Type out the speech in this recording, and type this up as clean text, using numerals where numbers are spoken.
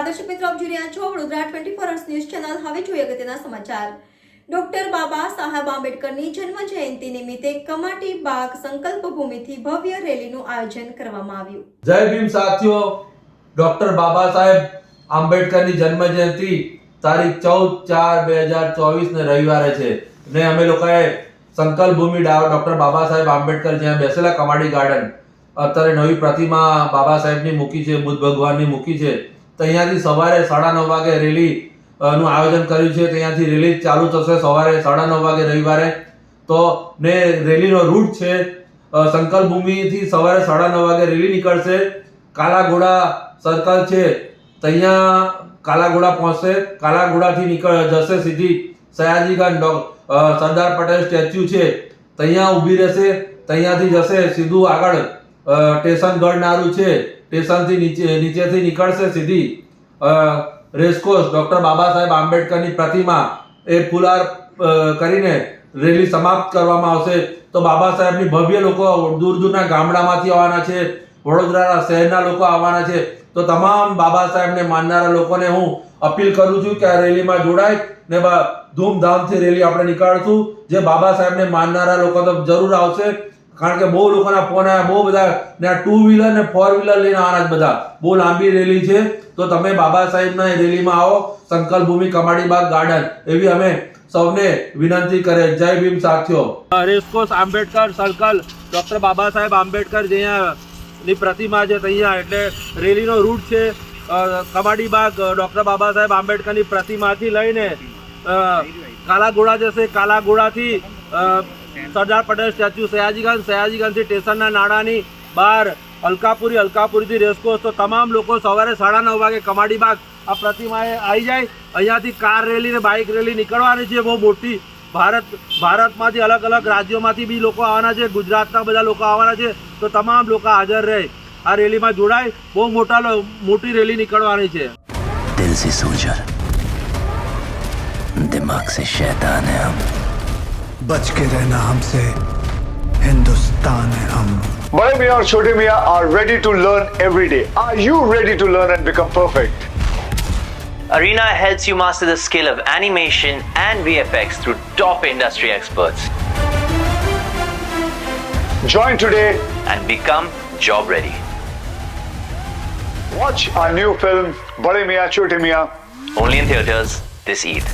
દર્શક મિત્રો, આપ જોઈ રહ્યા છો વડોદરા 24 ન્યૂઝ ચેનલ. હવે જોઈએ અગત્યના સમાચાર. ડોક્ટર બાબા સાહેબ આંબેડકરની જન્મ જયંતિ નિમિત્તે કમાટી બાગ સંકલ્પ ભૂમિથી ભવ્ય રેલીનું આયોજન કરવામાં આવ્યું. જય ભીમ સાથીઓ, ડોક્ટર બાબા સાહેબ આંબેડકરની જન્મ જયંતિ તારીખ 14/4/2024 ને રવિવારે છે ને અમે લોકોએ સંકલ્પ ભૂમિ ડોક્ટર બાબા સાહેબ આંબેડકર જ્યાં બેસેલા કમાડી ગાર્ડન અત્યારે નવી પ્રતિમા બાબા સાહેબની મૂકી છે, બુદ્ધ ભગવાનની મૂકી છે, તો અહીંયાથી સવારે 9:30 વાગે રેલી નું આયોજન કર્યું છે. ત્યાંથી રેલી ચાલુ થશે સવારે 9:30 વાગે રવિવારે. તો ને રેલીનો રૂટ છે સંકલ્પ ભૂમિથી સવારે 9:30 વાગે રેલી નીકળશે. કાલાઘોડા સર્કલ છે ત્યાં કાલાઘોડા પહોંચશે. કાલાઘોડાથી જશે સીધી સયાજીગંજ સરદાર પટેલ સ્ટેચ્યુ છે ત્યાં ઊભી રહેશે. ત્યાંથી જશે સીધું આગળ સ્ટેશન ગઢનારું છે, સ્ટેશનથી નીચેથી નીકળશે સીધી રેસકોર્સ ડોક્ટર બાબા સાહેબ આંબેડકરની પ્રતિમા એ ફુલાર કરીને રેલી સમાપ્ત કરવામાં આવશે. તો બાબા સાહેબની ભવ્ય લોકો દૂર દૂરના ગામડામાંથી આવવાના છે, વડોદરા શહેરના લોકો આવવાના છે. તો તમામ બાબા સાહેબને માનનારા લોકોને હું અપીલ કરું છું કે આ રેલીમાં જોડાય ને ધૂમધામથી રેલી આપણે નીકાળશું. જે બાબા સાહેબને માનનારા લોકો તો જરૂર આવશે, કારણ કે બહુ લોકોના ફોન આવ્યા, બહુ બધા ને 2 વ્હીલર ને 4 વ્હીલર લઈને આવવાના બધા. બહુ લાંબી રેલી છે, તો તમે બાબા સાહેબના રેલીમાં આવો સંકલ્પ ભૂમિ કમાડી બાગ ગાર્ડન, એવી અમે સૌને વિનંતી કરે. જય ભીમ સાથીઓ. Racecourse Ambedkar circle doctor Baba Saheb Ambedkar જ્યાંની પ્રતિમા છે ત્યાં, એટલે રેલીનો રૂટ છે કમાડી બાગ ડોક્ટર બાબા સાહેબ આંબેડકરની પ્રતિમાથી લઈને કાલાઘોડા જશે. કાલાઘોડાથી સરદાર પટેલ સ્ટેચ્યુ, સયાજીગંજથી સ્ટેશનના નાણાની બહાર અલકાપુરીથી રેસકોર્સ. તો તમામ લોકો સવારે 9:30 વાગે કમાડી બાગ આ પ્રતિમાએ આવી જાય. અહીંયાથી કાર રેલી ને બાઇક રેલી નીકળવાની છે, બહુ મોટી. ભારતમાંથી અલગ અલગ રાજ્યોમાંથી બી લોકો આવવાના છે, ગુજરાતના બધા લોકો આવવાના છે. તો તમામ લોકો હાજર રહે, આ રેલીમાં જોડાય. બહુ મોટી રેલી નીકળવાની છે. दिल से सोल्जर, दिमाग से शैतान है हम. बच के रहना हमसे, हिंदुस्तान है हम. Bade Miyan और Chote Miyan are ready to learn every day. Are you ready to learn and become perfect? Arena helps you master the skill of animation and VFX through top industry experts. Join today. And become job ready. Watch our new film Bade Miyan Chote Miyan Only in theaters this Eid.